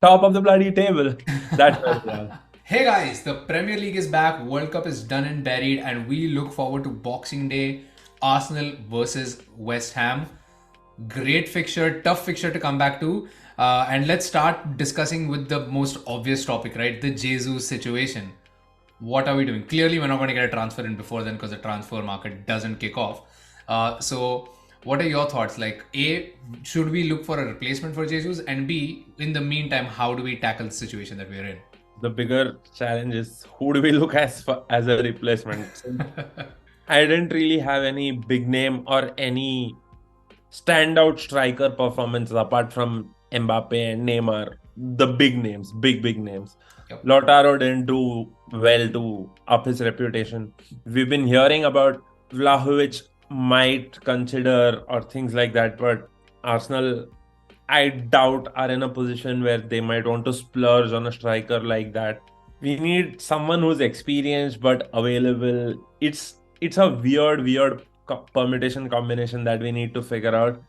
top of the bloody table. That's where we are. Hey guys, the Premier League is back, World Cup is done and buried, and we look forward to Boxing Day, Arsenal versus West Ham. Great fixture, tough fixture to come back to. And let's start discussing with the most obvious topic, right? The Jesus situation. What are we doing? Clearly, we're not going to get a transfer in before then because the transfer market doesn't kick off. So, what are your thoughts? Like, A, should we look for a replacement for Jesus? And B, in the meantime, how do we tackle the situation that we're in? The bigger challenge is who do we look as a replacement? Since I didn't really have any big name or any standout striker performance apart from Mbappe and Neymar. The big names, big names. Yep. Lautaro didn't do well to up his reputation. We've been hearing about Vlahovic might consider or things like that, but Arsenal, I doubt, are in a position where they might want to splurge on a striker like that. We need someone who's experienced but available. It's a weird permutation combination that we need to figure out.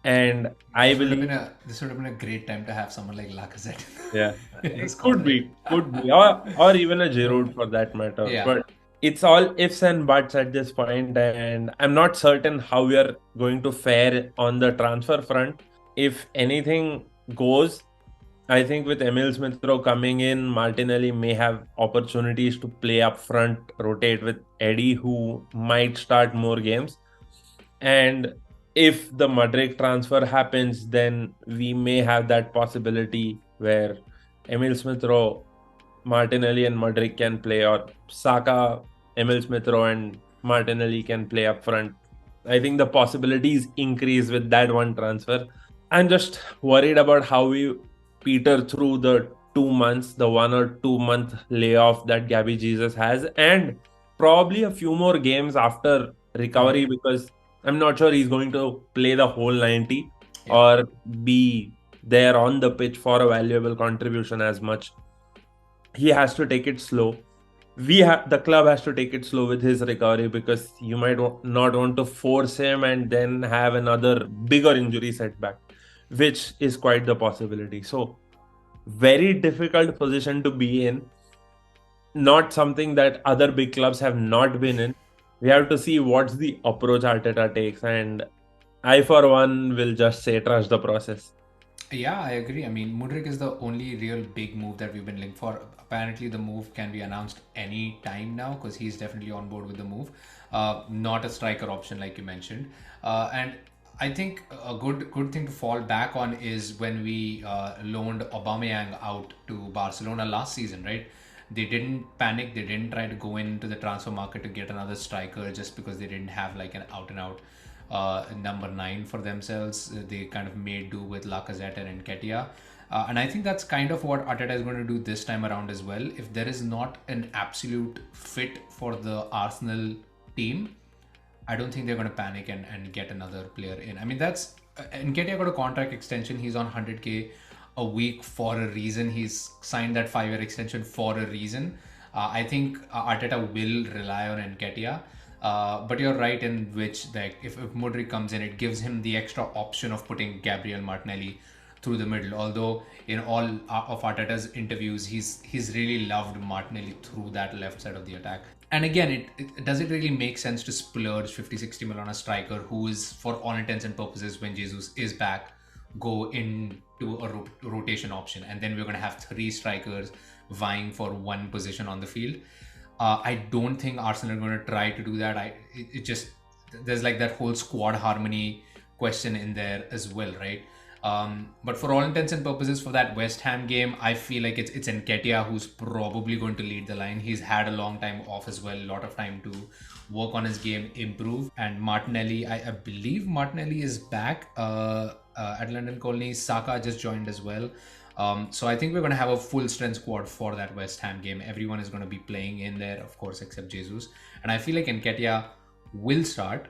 And I This would have believe, been a great time to have someone like Lacazette yeah, in the it squad, right? could be, or even a Giroud for that matter. Yeah. But it's all ifs and buts at this point, and I'm not certain how we are going to fare on the transfer front. If anything goes, I think with Emil Smith Rowe coming in, Martinelli may have opportunities to play up front, rotate with Eddie, who might start more games. And if the Madrid transfer happens, then we may have that possibility where Emil Smith Rowe, Martinelli, and Madrid can play, or Saka, Emil Smith Rowe, and Martinelli can play up front. I think the possibilities increase with that one transfer. I'm just worried about how we peter through the 2 months, the 1 or 2 month layoff that Gabby Jesus has, and probably a few more games after recovery because I'm not sure he's going to play the whole 90 Yeah. or be there on the pitch for a valuable contribution as much. He has to take it slow. The club has to take it slow with his recovery because you might not want to force him and then have another bigger injury setback, which is quite the possibility. So, very difficult position to be in, not something that other big clubs have not been in. We have to see what's the approach Arteta takes, and I, for one, will just say trust the process. Yeah, I agree. I mean, Mudrik is the only real big move that we've been linked for. Apparently, the move can be announced any time now because he's definitely on board with the move. Not a striker option like you mentioned. And I think a good thing to fall back on is when we loaned Aubameyang out to Barcelona last season, right? They didn't panic. They didn't try to go into the transfer market to get another striker just because they didn't have like an out and out number nine for themselves. They kind of made do with Lacazette and Nketiah. And I think that's kind of what Arteta is going to do this time around as well. If there is not an absolute fit for the Arsenal team, I don't think they're going to panic and get another player in. I mean, that's Nketiah got a contract extension. He's on 100K a week for a reason. He's signed that 5 year extension for a reason. I think Arteta will rely on Nketiah. But you're right in which, like, if Modric comes in, it gives him the extra option of putting Gabriel Martinelli through the middle. Although in all of Arteta's interviews, he's really loved Martinelli through that left side of the attack. And again, does it really make sense to splurge 50-60 mil on a striker who is, for all intents and purposes, when Jesus is back, go into a rotation option, and then we're going to have 3 strikers vying for one position on the field. I don't think Arsenal are going to try to do that. It just, there's like that whole squad harmony question in there as well, right? But for all intents and purposes, for that West Ham game, I feel like it's Nketiah who's probably going to lead the line. He's had a long time off as well, a lot of time to work on his game, improve. And Martinelli, I believe Martinelli is back at London Colney. Saka just joined as well. So I think we're going to have a full strength squad for that West Ham game. Everyone is going to be playing in there, of course, except Jesus. And I feel like Nketiah will start.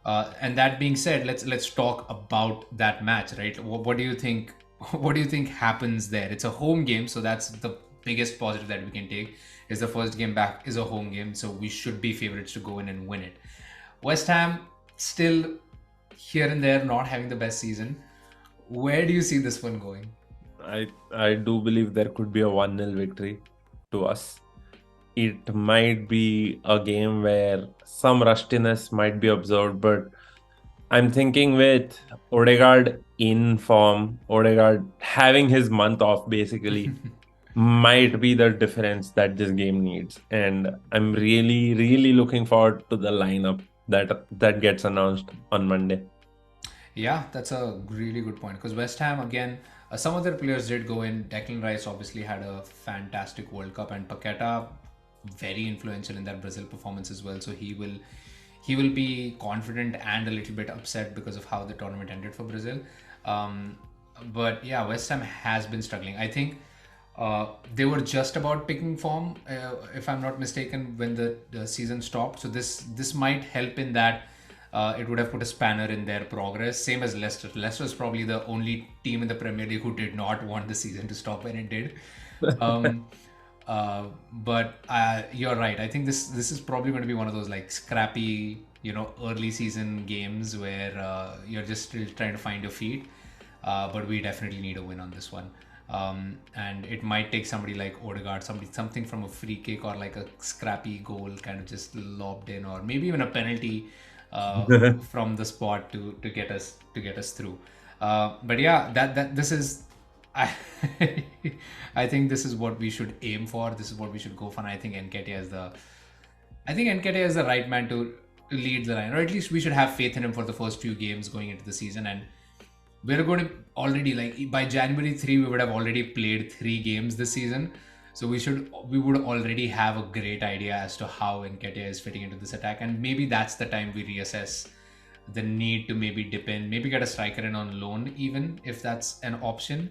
And that being said, let's talk about that match, right? What do you think? What do you think happens there? It's a home game, so that's the biggest positive that we can take. Is the first game back is a home game, so we should be favorites to go in and win it. West Ham still here and there not having the best season. Where do you see this one going? I do believe there could be a 1-0 victory to us. It might be a game where some rustiness might be observed, but I'm thinking with Odegaard in form, Odegaard having his month off basically might be the difference that this game needs. And I'm really, really looking forward to the lineup that gets announced on Monday. Yeah, that's a really good point because West Ham again, some of their players did go in. Declan Rice obviously had a fantastic World Cup, and Paqueta very influential in that Brazil performance as well. So he will be confident and a little bit upset because of how the tournament ended for Brazil. Um, but yeah, West Ham has been struggling. I think they were just about picking form, if I'm not mistaken, when the season stopped. So this might help in that it would have put a spanner in their progress. Same as Leicester. Leicester is probably the only team in the Premier League who did not want the season to stop when it did. Um, but you're right. I think this is probably going to be one of those like scrappy, early season games where you're just still trying to find your feet. But we definitely need a win on this one. And it might take somebody like Odegaard, something from a free kick or like a scrappy goal, kind of just lobbed in, or maybe even a penalty from the spot to get us through. But yeah, that this is. I I think this is what we should aim for. This is what we should go for. And I think Nketiah is the right man to lead the line, or at least we should have faith in him for the first few games going into the season. And we're going to already, like, by January 3 we would have already played 3 games this season, so we would already have a great idea as to how Nketiah is fitting into this attack, and maybe that's the time we reassess the need to maybe dip in, maybe get a striker in on loan, even if that's an option.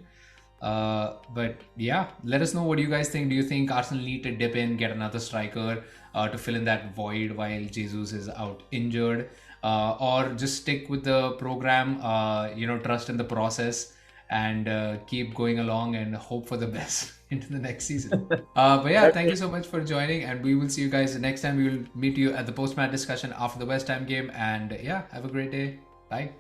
But yeah, let us know what you guys think. Do you think Arsenal need to dip in, get another striker to fill in that void while Jesus is out injured, or just stick with the program? Trust in the process and keep going along and hope for the best into the next season. But yeah, thank you so much for joining, and we will see you guys next time. We will meet you at the post-match discussion after the West Ham game, and yeah, have a great day. Bye.